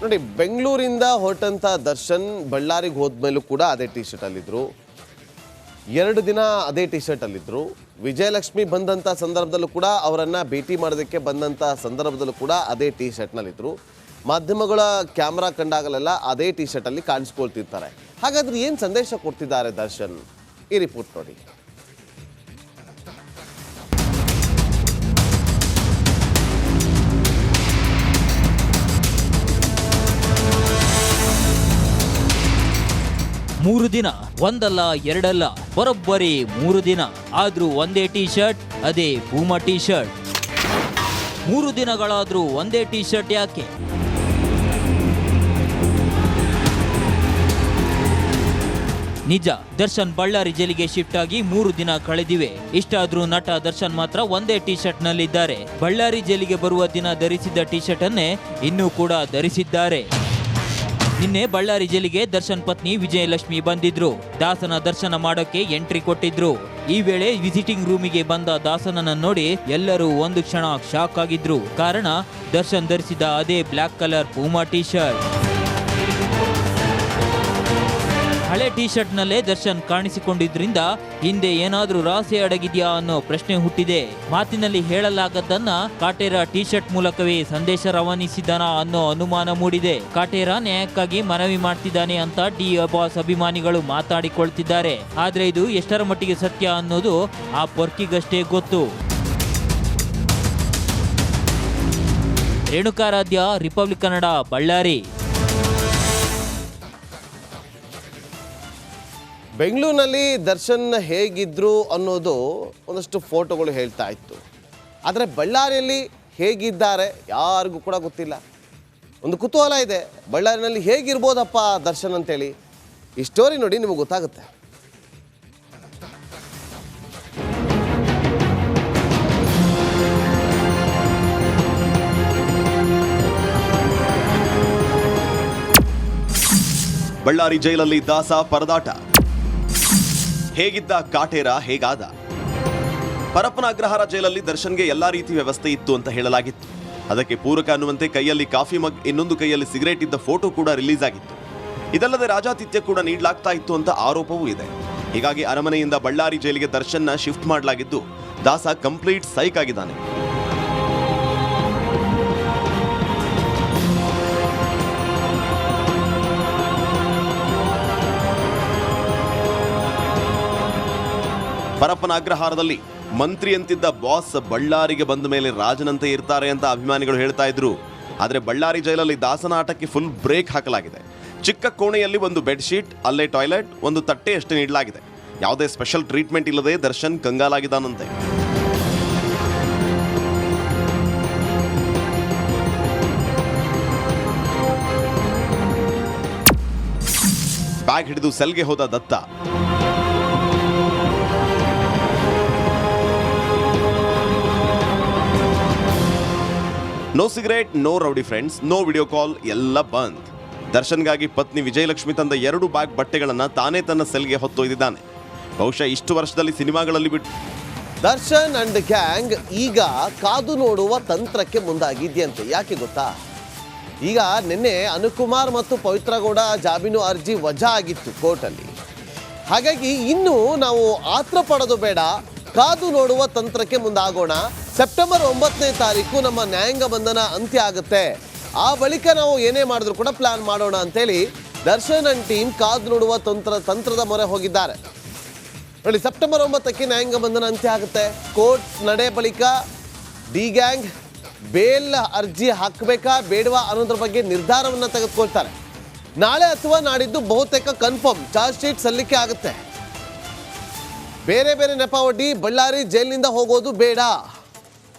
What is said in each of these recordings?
ನೋಡಿ, ಬೆಂಗಳೂರಿಂದ ಹೊರಟಂಥ ದರ್ಶನ್ ಬಳ್ಳಾರಿಗೆ ಹೋದ್ಮೇಲೂ ಕೂಡ ಅದೇ ಟಿ ಶರ್ಟಲ್ಲಿದ್ದರು. 2 ದಿನ ಅದೇ ಟಿ ಶರ್ಟಲ್ಲಿದ್ದರು. ವಿಜಯಲಕ್ಷ್ಮಿ ಬಂದಂಥ ಸಂದರ್ಭದಲ್ಲೂ ಕೂಡ ಅವರನ್ನು ಭೇಟಿ ಮಾಡೋದಕ್ಕೆ ಬಂದಂಥ ಸಂದರ್ಭದಲ್ಲೂ ಕೂಡ ಅದೇ ಟಿ ಶರ್ಟ್ನಲ್ಲಿದ್ದರು. ಮಾಧ್ಯಮಗಳ ಕ್ಯಾಮ್ರಾ ಕಂಡಾಗಲೆಲ್ಲ ಅದೇ ಟಿ ಶರ್ಟಲ್ಲಿ ಕಾಣಿಸ್ಕೊಳ್ತಿರ್ತಾರೆ. ಹಾಗಾದ್ರೆ ಏನು ಸಂದೇಶ ಕೊಡ್ತಿದ್ದಾರೆ ದರ್ಶನ್? ಈ ರಿಪೋರ್ಟ್ ನೋಡಿ. ಮೂರು ದಿನ, ಒಂದಲ್ಲ ಎರಡಲ್ಲ, ಬರೋಬ್ಬರಿ 3 ದಿನ. ಆದ್ರೂ ಒಂದೇ ಟಿ ಶರ್ಟ್, ಅದೇ ಪೂಮಾ ಟಿ ಶರ್ಟ್. 3 ದಿನಗಳಾದ್ರೂ ಒಂದೇ ಟಿ ಶರ್ಟ್ ಯಾಕೆ? ನಿಜ, ದರ್ಶನ್ ಬಳ್ಳಾರಿ ಜೈಲಿಗೆ ಶಿಫ್ಟ್ ಆಗಿ 3 ದಿನ ಕಳೆದಿವೆ. ಇಷ್ಟಾದ್ರೂ ನಟ ದರ್ಶನ್ ಮಾತ್ರ ಒಂದೇ ಟಿ ಶರ್ಟ್ ನಲ್ಲಿದ್ದಾರೆ. ಬಳ್ಳಾರಿ ಜೈಲಿಗೆ ಬರುವ ದಿನ ಧರಿಸಿದ್ದ ಟಿ ಶರ್ಟ್ ಅನ್ನೇ ಇನ್ನೂ ಕೂಡ ಧರಿಸಿದ್ದಾರೆ. ನಿನ್ನೆ ಬಳ್ಳಾರಿ ಜೈಲಿಗೆ ದರ್ಶನ್ ಪತ್ನಿ ವಿಜಯಲಕ್ಷ್ಮಿ ಬಂದಿದ್ರು. ದಾಸನ ದರ್ಶನ ಮಾಡೋಕೆ ಎಂಟ್ರಿ ಕೊಟ್ಟಿದ್ರು. ಈ ವೇಳೆ ವಿಸಿಟಿಂಗ್ ರೂಮಿಗೆ ಬಂದ ದಾಸನನ್ನ ನೋಡಿ ಎಲ್ಲರೂ ಒಂದು ಕ್ಷಣ ಶಾಕ್ ಆಗಿದ್ರು. ಕಾರಣ ದರ್ಶನ್ ಧರಿಸಿದ ಅದೇ black colour Puma T shirt. ಹಳೆ ಟಿ ಶರ್ಟ್ ನಲ್ಲೇ ದರ್ಶನ್ ಕಾಣಿಸಿಕೊಂಡಿದ್ರಿಂದ ಹಿಂದೆ ಏನಾದ್ರೂ ರಹಸ್ಯ ಅಡಗಿದ್ಯಾ ಅನ್ನೋ ಪ್ರಶ್ನೆ ಹುಟ್ಟಿದೆ. ಮಾತಿನಲ್ಲಿ ಹೇಳಲಾಗದ್ದನ್ನ ಕಾಟೇರ ಟಿ ಶರ್ಟ್ ಮೂಲಕವೇ ಸಂದೇಶ ರವಾನಿಸಿದ್ದಾನ ಅನ್ನೋ ಅನುಮಾನ ಮೂಡಿದೆ. ಕಾಟೇರ ನ್ಯಾಯಕ್ಕಾಗಿ ಮನವಿ ಮಾಡ್ತಿದ್ದಾನೆ ಅಂತ ಡಿ ಬಾಸ್ ಅಭಿಮಾನಿಗಳು ಮಾತಾಡಿಕೊಳ್ತಿದ್ದಾರೆ. ಆದ್ರೆ ಇದು ಎಷ್ಟರ ಮಟ್ಟಿಗೆ ಸತ್ಯ ಅನ್ನೋದು ಆ ಪೊರ್ಕಿಗಷ್ಟೇ ಗೊತ್ತು. ರೇಣುಕಾರಾಧ್ಯ, ರಿಪಬ್ಲಿಕ್ ಕನ್ನಡ, ಬಳ್ಳಾರಿ. ಬೆಂಗಳೂರಿನಲ್ಲಿ ದರ್ಶನ್ ಹೇಗಿದ್ರು ಅನ್ನೋದು ಒಂದಷ್ಟು ಫೋಟೋಗಳು ಹೇಳ್ತಾ ಇತ್ತು. ಆದರೆ ಬಳ್ಳಾರಿಯಲ್ಲಿ ಹೇಗಿದ್ದಾರೆ ಯಾರಿಗೂ ಕೂಡ ಗೊತ್ತಿಲ್ಲ. ಒಂದು ಕುತೂಹಲ ಇದೆ, ಬಳ್ಳಾರಿನಲ್ಲಿ ಹೇಗಿರ್ಬೋದಪ್ಪ ದರ್ಶನ್ ಅಂತೇಳಿ. ಈ ಸ್ಟೋರಿ ನೋಡಿ, ನಿಮಗೆ ಗೊತ್ತಾಗುತ್ತೆ. ಬಳ್ಳಾರಿ ಜೈಲಲ್ಲಿ ದಾಸ ಪರದಾಟ. ಹೇಗಿದ್ದ ಕಾಟೇರ ಹೇಗಾದ? ಪರಪ್ಪನ ಅಗ್ರಹಾರ ಜೈಲಲ್ಲಿ ದರ್ಶನ್ಗೆ ಎಲ್ಲಾ ರೀತಿ ವ್ಯವಸ್ಥೆ ಇತ್ತು ಅಂತ ಹೇಳಲಾಗಿತ್ತು. ಅದಕ್ಕೆ ಪೂರಕ ಅನ್ನುವಂತೆ ಕೈಯಲ್ಲಿ ಕಾಫಿ ಮಗ್, ಇನ್ನೊಂದು ಕೈಯಲ್ಲಿ ಸಿಗರೇಟ್ ಇದ್ದ ಫೋಟೋ ಕೂಡ ರಿಲೀಸ್ ಆಗಿತ್ತು. ಇದಲ್ಲದೆ ರಾಜಾತಿಥ್ಯ ಕೂಡ ನೀಡಲಾಗ್ತಾ ಇತ್ತು ಅಂತ ಆರೋಪವೂ ಇದೆ. ಹೀಗಾಗಿ ಅರಮನೆಯಿಂದ ಬಳ್ಳಾರಿ ಜೈಲಿಗೆ ದರ್ಶನ್ನ ಶಿಫ್ಟ್ ಮಾಡಲಾಗಿದ್ದು, ದಾಸ ಕಂಪ್ಲೀಟ್ ಸೈಕ್ ಆಗಿದ್ದಾನೆ. ಪರಪ್ಪನ ಅಗ್ರಹಾರದಲ್ಲಿ ಮಂತ್ರಿ ಅಂತಿದ್ದ ಬಾಸ್ ಬಳ್ಳಾರಿಗೆ ಬಂದ ಮೇಲೆ ರಾಜನಂತೆ ಇರ್ತಾರೆ ಅಂತ ಅಭಿಮಾನಿಗಳು ಹೇಳ್ತಾ ಇದ್ರು. ಆದರೆ ಬಳ್ಳಾರಿ ಜೈಲಲ್ಲಿ ದಾಸನ ಆಟಕ್ಕೆ ಫುಲ್ ಬ್ರೇಕ್ ಹಾಕಲಾಗಿದೆ. ಚಿಕ್ಕ ಕೋಣೆಯಲ್ಲಿ ಒಂದು ಬೆಡ್ಶೀಟ್, ಅಲ್ಲೇ ಟಾಯ್ಲೆಟ್, ಒಂದು ತಟ್ಟೆ ಅಷ್ಟೇ ನೀಡಲಾಗಿದೆ. ಯಾವುದೇ ಸ್ಪೆಷಲ್ ಟ್ರೀಟ್ಮೆಂಟ್ ಇಲ್ಲದೆ ದರ್ಶನ್ ಕಂಗಾಲಾಗಿದ್ದಾನಂತೆ. ಬ್ಯಾಗ್ ಹಿಡಿದು ಸೆಲ್ಗೆ ಹೋದ Datta. No cigarette, no rowdy friends, no video call, ಎಲ್ಲ ಬಂದ್. ದರ್ಶನ್ಗಾಗಿ ಪತ್ನಿ ವಿಜಯಲಕ್ಷ್ಮಿ ತಂದ 2 ಬ್ಯಾಗ್ ಬಟ್ಟೆಗಳನ್ನ ತಾನೇ ತನ್ನ ಸೆಲ್ಗೆ ಹೊತ್ತೊಯ್ದಿದ್ದಾನೆ. ಬಹುಶಃ ಇಷ್ಟು ವರ್ಷದಲ್ಲಿ ಸಿನಿಮಾಗಳಲ್ಲಿ ಬಿಟ್ಟು ದರ್ಶನ್ ಅಂಡ್ ಗ್ಯಾಂಗ್ ಈಗ ಕಾದು ನೋಡುವ ತಂತ್ರಕ್ಕೆ ಮುಂದಾಗಿದೆಯಂತೆ. ಯಾಕೆ ಗೊತ್ತಾ? ಈಗ ನಿನ್ನೆ ಅನುಕುಮಾರ್ ಮತ್ತು ಪವಿತ್ರ ಗೌಡ ಜಾಮೀನು ಅರ್ಜಿ ವಜಾ ಆಗಿತ್ತು ಕೋರ್ಟಲ್ಲಿ. ಹಾಗಾಗಿ ಇನ್ನು ನಾವು ಆತ್ರ ಪಡೋದು ಬೇಡ, ಕಾದು ನೋಡುವ ತಂತ್ರಕ್ಕೆ ಮುಂದಾಗೋಣ. ಸೆಪ್ಟೆಂಬರ್ 9ನೇ ತಾರೀಕು ನಮ್ಮ ನ್ಯಾಯಾಂಗ ಬಂಧನ ಅಂತ್ಯ ಆಗುತ್ತೆ. ಆ ಬಳಿಕ ನಾವು ಏನೇ ಮಾಡಿದ್ರು ಕೂಡ ಪ್ಲಾನ್ ಮಾಡೋಣ ಅಂತೇಳಿ ದರ್ಶನ್ ಅಂಡ್ ಟೀಮ್ ಕಾದು ನೋಡುವ ತಂತ್ರದ ಮೊರೆ ಹೋಗಿದ್ದಾರೆ. ನೋಡಿ, ಸೆಪ್ಟೆಂಬರ್ 9ಕ್ಕೆ ನ್ಯಾಯಾಂಗ ಬಂಧನ ಅಂತ್ಯ ಆಗುತ್ತೆ. ಕೋರ್ಟ್ ನಡೆ ಬಳಿಕ ಡಿ ಗ್ಯಾಂಗ್ ಬೇಲ್ ಅರ್ಜಿ ಹಾಕಬೇಕಾ ಬೇಡವಾ ಅನ್ನೋದ್ರ ಬಗ್ಗೆ ನಿರ್ಧಾರವನ್ನು ತೆಗೆದುಕೊಳ್ತಾರೆ. ನಾಳೆ ಅಥವಾ ನಾಡಿದ್ದು ಬಹುತೇಕ ಕನ್ಫರ್ಮ್ ಚಾರ್ಜ್ ಶೀಟ್ ಸಲ್ಲಿಕೆ ಆಗುತ್ತೆ. ಬೇರೆ ಬೇರೆ ನೆಪವೊಡ್ಡಿ ಬಳ್ಳಾರಿ ಜೈಲಿನಿಂದ ಹೋಗೋದು ಬೇಡ,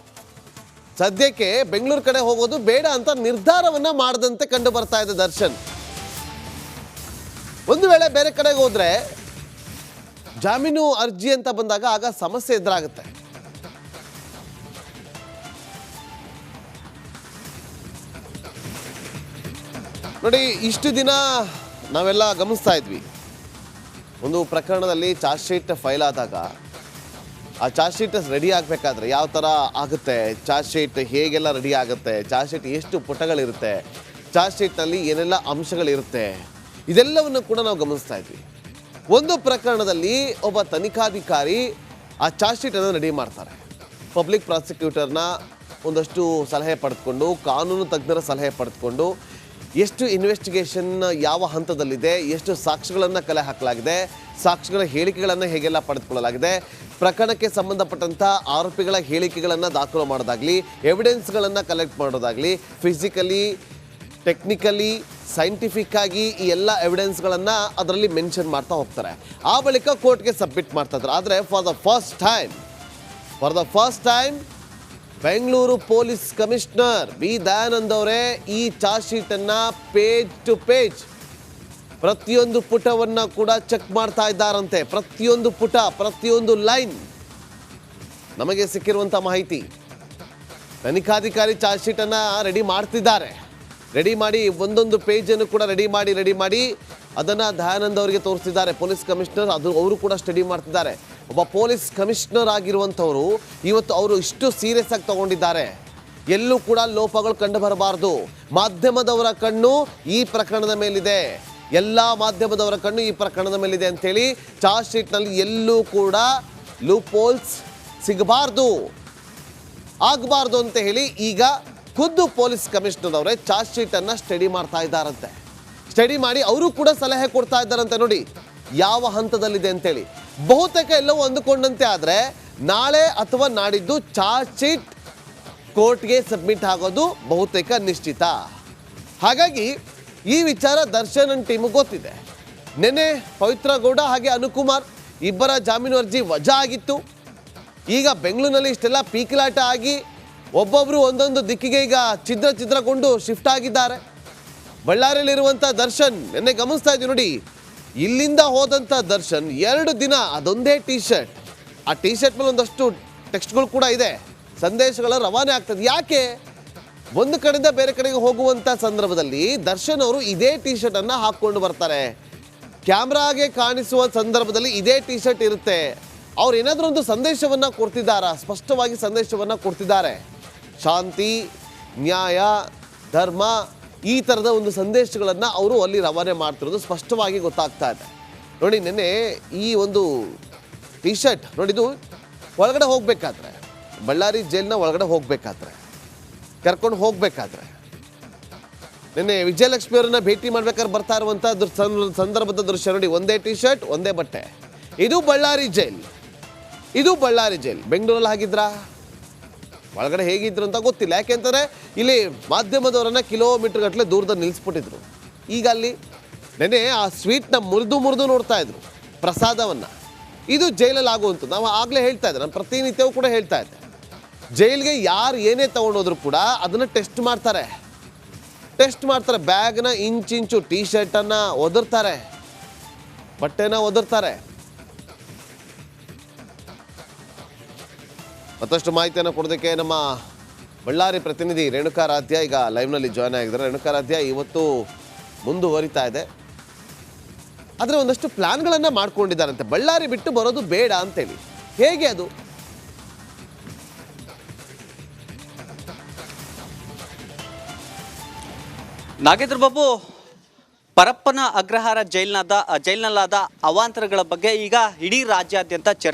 ಸದ್ಯಕ್ಕೆ ಬೆಂಗಳೂರು ಕಡೆ ಹೋಗೋದು ಬೇಡ ಅಂತ ನಿರ್ಧಾರವನ್ನ ಮಾಡದಂತೆ ಕಂಡು ಬರ್ತಾ ಇದೆ ದರ್ಶನ್. ಒಂದು ವೇಳೆ ಬೇರೆ ಕಡೆಗೆ ಹೋದ್ರೆ ಜಾಮೀನು ಅರ್ಜಿ ಅಂತ ಬಂದಾಗ ಆಗ ಸಮಸ್ಯೆ ಎದುರಾಗುತ್ತೆ. ನೋಡಿ, ಇಷ್ಟು ದಿನ ನಾವೆಲ್ಲ ಗಮನಿಸ್ತಾ ಇದ್ವಿ, ಒಂದು ಪ್ರಕರಣದಲ್ಲಿ ಚಾರ್ಜ್ ಶೀಟ್ ಫೈಲ್ ಆದಾಗ ಆ ಚಾರ್ಜ್ ಶೀಟ್ ರೆಡಿ ಆಗಬೇಕಾದ್ರೆ ಯಾವ ಥರ ಆಗುತ್ತೆ, ಚಾರ್ಜ್ ಶೀಟ್ ಹೇಗೆಲ್ಲ ರೆಡಿ ಆಗುತ್ತೆ, ಚಾರ್ಜ್ ಶೀಟ್ ಎಷ್ಟು ಪುಟಗಳಿರುತ್ತೆ, ಚಾರ್ಜ್ ಶೀಟ್ನಲ್ಲಿ ಏನೆಲ್ಲ ಅಂಶಗಳಿರುತ್ತೆ ಇದೆಲ್ಲವನ್ನು ಕೂಡ ನಾವು ಗಮನಿಸ್ತಾ ಇದ್ವಿ. ಒಂದು ಪ್ರಕರಣದಲ್ಲಿ ಒಬ್ಬ ತನಿಖಾಧಿಕಾರಿ ಆ ಚಾರ್ಜ್ ಶೀಟನ್ನು ರೆಡಿ ಮಾಡ್ತಾರೆ. ಪಬ್ಲಿಕ್ ಪ್ರಾಸಿಕ್ಯೂಟರ್ನ ಒಂದಷ್ಟು ಸಲಹೆ ಪಡೆದುಕೊಂಡು, ಕಾನೂನು ತಜ್ಞರ ಸಲಹೆ ಪಡೆದುಕೊಂಡು, ಎಷ್ಟು ಇನ್ವೆಸ್ಟಿಗೇಷನ್ ಯಾವ ಹಂತದಲ್ಲಿದೆ, ಎಷ್ಟು ಸಾಕ್ಷಿಗಳನ್ನು ಕಲೆ ಹಾಕಲಾಗಿದೆ, ಸಾಕ್ಷಿಗಳ ಹೇಳಿಕೆಗಳನ್ನು ಹೇಗೆಲ್ಲ ಪಡೆದುಕೊಳ್ಳಲಾಗಿದೆ, ಪ್ರಕರಣಕ್ಕೆ ಸಂಬಂಧಪಟ್ಟಂಥ ಆರೋಪಿಗಳ ಹೇಳಿಕೆಗಳನ್ನು ದಾಖಲು ಮಾಡೋದಾಗಲಿ, ಎವಿಡೆನ್ಸ್ಗಳನ್ನು ಕಲೆಕ್ಟ್ ಮಾಡೋದಾಗಲಿ, ಫಿಸಿಕಲಿ, ಟೆಕ್ನಿಕಲಿ, ಸೈಂಟಿಫಿಕ್ ಆಗಿ ಈ ಎಲ್ಲ ಎವಿಡೆನ್ಸ್ಗಳನ್ನು ಅದರಲ್ಲಿ ಮೆನ್ಷನ್ ಮಾಡ್ತಾ ಹೋಗ್ತಾರೆ. ಆ ಬಳಿಕ ಕೋರ್ಟ್ಗೆ ಸಬ್ಮಿಟ್ ಮಾಡ್ತಾ ಇದ್ದಾರೆ. ಆದರೆ for the first time Bengaluru police commissioner B Dayanand ಅವರೇ ಈ ಚಾರ್ಜ್ ಶೀಟನ್ನು ಪೇಜ್ ಟು ಪೇಜ್ ಪ್ರತಿಯೊಂದು ಪುಟವನ್ನು ಕೂಡ ಚೆಕ್ ಮಾಡ್ತಾ ಇದ್ದಾರಂತೆ. ಪ್ರತಿಯೊಂದು ಪುಟ, ಪ್ರತಿಯೊಂದು ಲೈನ್. ನಮಗೆ ಸಿಕ್ಕಿರುವಂಥ ಮಾಹಿತಿ, ತನಿಖಾಧಿಕಾರಿ ಚಾರ್ಜ್ ಶೀಟನ್ನು ರೆಡಿ ಮಾಡ್ತಿದ್ದಾರೆ. ರೆಡಿ ಮಾಡಿ ಒಂದೊಂದು ಪೇಜನ್ನು ಕೂಡ ರೆಡಿ ಮಾಡಿ ಅದನ್ನು ದಯಾನಂದ್ ಅವರಿಗೆ ತೋರಿಸ್ತಿದ್ದಾರೆ. ಪೊಲೀಸ್ ಕಮಿಷನರ್ ಅವರು ಕೂಡ ಸ್ಟಡಿ ಮಾಡ್ತಿದ್ದಾರೆ. ಒಬ್ಬ ಪೊಲೀಸ್ ಕಮಿಷನರ್ ಆಗಿರುವಂಥವರು ಇವತ್ತು ಅವರು ಇಷ್ಟು ಸೀರಿಯಸ್ ಆಗಿ ತಗೊಂಡಿದ್ದಾರೆ. ಎಲ್ಲೂ ಕೂಡ ಲೋಪಗಳು ಕಂಡು ಬರಬಾರ್ದು. ಮಾಧ್ಯಮದವರ ಕಣ್ಣು ಈ ಪ್ರಕರಣದ ಮೇಲಿದೆ, ಎಲ್ಲ ಮಾಧ್ಯಮದವರ ಕಣ್ಣು ಈ ಪ್ರಕರಣದ ಮೇಲಿದೆ ಅಂಥೇಳಿ ಚಾರ್ಜ್ ಶೀಟ್ನಲ್ಲಿ ಎಲ್ಲೂ ಕೂಡ ಲೂಪೋಲ್ಸ್ ಸಿಗಬಾರ್ದು, ಆಗಬಾರ್ದು ಅಂತ ಹೇಳಿ ಈಗ ಖುದ್ದು ಪೊಲೀಸ್ ಕಮಿಷನರ್ ಅವರೇ ಚಾರ್ಜ್ ಶೀಟನ್ನು ಸ್ಟಡಿ ಮಾಡ್ತಾ ಇದ್ದಾರಂತೆ. ಸ್ಟಡಿ ಮಾಡಿ ಅವರು ಕೂಡ ಸಲಹೆ ಕೊಡ್ತಾ ಇದ್ದಾರಂತೆ. ನೋಡಿ ಯಾವ ಹಂತದಲ್ಲಿದೆ ಅಂತೇಳಿ. ಬಹುತೇಕ ಎಲ್ಲವೂ ಅಂದುಕೊಂಡಂತೆ ಆದರೆ ನಾಳೆ ಅಥವಾ ನಾಡಿದ್ದು ಚಾರ್ಜ್ ಶೀಟ್ ಕೋರ್ಟ್ಗೆ ಸಬ್ಮಿಟ್ ಆಗೋದು ಬಹುತೇಕ ನಿಶ್ಚಿತ. ಹಾಗಾಗಿ ಈ ವಿಚಾರ ದರ್ಶನ್ ಅಂಡ್ ಟೀಮ್ ಗೊತ್ತಿದೆ. ನೆನ್ನೆ ಪವಿತ್ರ ಗೌಡ ಹಾಗೆ ಅನುಕುಮಾರ್ ಇಬ್ಬರ ಜಾಮೀನು ಅರ್ಜಿ ವಜಾ ಆಗಿತ್ತು. ಈಗ ಬೆಂಗಳೂರಿನಲ್ಲಿ ಇಷ್ಟೆಲ್ಲ ಪೀಕಿಲಾಟ ಆಗಿ ಒಬ್ಬೊಬ್ಬರು ಒಂದೊಂದು ದಿಕ್ಕಿಗೆ ಈಗ ಛಿದ್ರಗೊಂಡು ಶಿಫ್ಟ್ ಆಗಿದ್ದಾರೆ. ಬಳ್ಳಾರಿಯಲ್ಲಿರುವಂಥ ದರ್ಶನ್ ನಿನ್ನೆ ಗಮನಿಸ್ತಾ ಇದ್ದೀವಿ ನೋಡಿ, ಇಲ್ಲಿಂದ ಹೋದಂಥ ದರ್ಶನ್ 2 ದಿನ ಅದೊಂದೇ ಟಿ ಶರ್ಟ್. ಆ ಟಿ ಶರ್ಟ್ ಮೇಲೆ ಒಂದಷ್ಟು ಟೆಕ್ಸ್ಟ್ಗಳು ಕೂಡ ಇದೆ, ಸಂದೇಶಗಳು ರವಾನೆ ಆಗ್ತದೆ. ಯಾಕೆ? ಒಂದು ಕಡೆಯಿಂದ ಬೇರೆ ಕಡೆಗೆ ಹೋಗುವಂಥ ಸಂದರ್ಭದಲ್ಲಿ ದರ್ಶನ್ ಅವರು ಇದೇ ಟಿ ಶರ್ಟನ್ನು ಹಾಕ್ಕೊಂಡು ಬರ್ತಾರೆ. ಕ್ಯಾಮ್ರಾಗೆ ಕಾಣಿಸುವ ಸಂದರ್ಭದಲ್ಲಿ ಇದೇ ಟಿ ಶರ್ಟ್ ಇರುತ್ತೆ. ಅವ್ರು ಏನಾದರೂ ಒಂದು ಸಂದೇಶವನ್ನು ಕೊಡ್ತಿದ್ದಾರಾ? ಸ್ಪಷ್ಟವಾಗಿ ಸಂದೇಶವನ್ನು ಕೊಡ್ತಿದ್ದಾರೆ. ಶಾಂತಿ, ನ್ಯಾಯ, ಧರ್ಮ, ಈ ಥರದ ಒಂದು ಸಂದೇಶಗಳನ್ನು ಅವರು ಅಲ್ಲಿ ರವಾನೆ ಮಾಡ್ತಿರೋದು ಸ್ಪಷ್ಟವಾಗಿ ಗೊತ್ತಾಗ್ತಾ ಇದೆ. ನೋಡಿ ನಿನ್ನೆ ಈ ಒಂದು ಟಿ ಶರ್ಟ್ ನೋಡಿದ್ದು ಒಳಗಡೆ ಹೋಗಬೇಕಾದ್ರೆ, ಬಳ್ಳಾರಿ ಜೈಲಿನ ಒಳಗಡೆ ಹೋಗಬೇಕಾದ್ರೆ, ಕರ್ಕೊಂಡು ಹೋಗಬೇಕಾದ್ರೆ, ನಿನ್ನೆ ವಿಜಯಲಕ್ಷ್ಮಿ ಅವರನ್ನ ಭೇಟಿ ಮಾಡ್ಬೇಕಾದ್ರೆ ಬರ್ತಾ ಇರುವಂಥ ಸಂದರ್ಭದ ದೃಶ್ಯ ನೋಡಿ. ಒಂದೇ ಟಿ ಶರ್ಟ್, ಒಂದೇ ಬಟ್ಟೆ. ಇದು ಬಳ್ಳಾರಿ ಜೈಲ್. ಬೆಂಗಳೂರಲ್ಲಿ ಆಗಿದ್ರಾ? ಒಳಗಡೆ ಹೇಗಿದ್ರು ಅಂತ ಗೊತ್ತಿಲ್ಲ. ಯಾಕೆಂದರೆ ಇಲ್ಲಿ ಮಾಧ್ಯಮದವರನ್ನು ಕಿಲೋಮೀಟರ್ ಗಟ್ಟಲೆ ದೂರದಲ್ಲಿ ನಿಲ್ಲಿಸ್ಬಿಟ್ಟಿದ್ರು. ಈಗ ಅಲ್ಲಿ ನೆನೆ ಆ ಸ್ವೀಟ್ನ ಮುರಿದು ನೋಡ್ತಾ ಇದ್ರು, ಪ್ರಸಾದವನ್ನು. ಇದು ಜೈಲಲ್ಲಿ ಆಗುವಂಥದ್ದು. ನಾವು ಆಗಲೇ ಹೇಳ್ತಾ ಇದ್ದೆ, ನಾನು ಪ್ರತಿನಿತ್ಯವೂ ಕೂಡ ಹೇಳ್ತಾ ಇದ್ದೆ, ಜೈಲಿಗೆ ಯಾರು ಏನೇ ತೊಗೊಂಡೋದ್ರು ಕೂಡ ಅದನ್ನು ಟೆಸ್ಟ್ ಮಾಡ್ತಾರೆ. ಬ್ಯಾಗ್ನ ಇಂಚು ಟಿ ಶರ್ಟನ್ನು ಒದರ್ತಾರೆ, ಬಟ್ಟೆನ ಒದರ್ತಾರೆ. ಮತ್ತಷ್ಟು ಮಾಹಿತಿಯನ್ನು ಕೊಡೋದಕ್ಕೆ ನಮ್ಮ ಬಳ್ಳಾರಿ ಪ್ರತಿನಿಧಿ ರೇಣುಕಾರಾಧ್ಯ ಈಗ ಲೈವ್ನಲ್ಲಿ ಜಾಯ್ನ್ ಆಗಿದ್ದಾರೆ. ರೇಣುಕಾರಾಧ್ಯ, ಇವತ್ತು ಮುಂದುವರಿತಾ ಇದೆ, ಆದರೆ ಒಂದಷ್ಟು ಪ್ಲಾನ್ಗಳನ್ನು ಮಾಡ್ಕೊಂಡಿದ್ದಾರಂತೆ. ಬಳ್ಳಾರಿ ಬಿಟ್ಟು ಬರೋದು ಬೇಡ ಅಂತೇಳಿ. ಹೇಗೆ ಅದು? ನಾಗೇಂದ್ರ ಬಾಬು, ಪರಪ್ಪನ ಅಗ್ರಹಾರ ಜೈಲಿನಲ್ಲಾದ ಅವಾಂತರಗಳ ಬಗ್ಗೆ ಈಗ ಇಡೀ ರಾಜ್ಯಾದ್ಯಂತ ಚರ್ಚೆ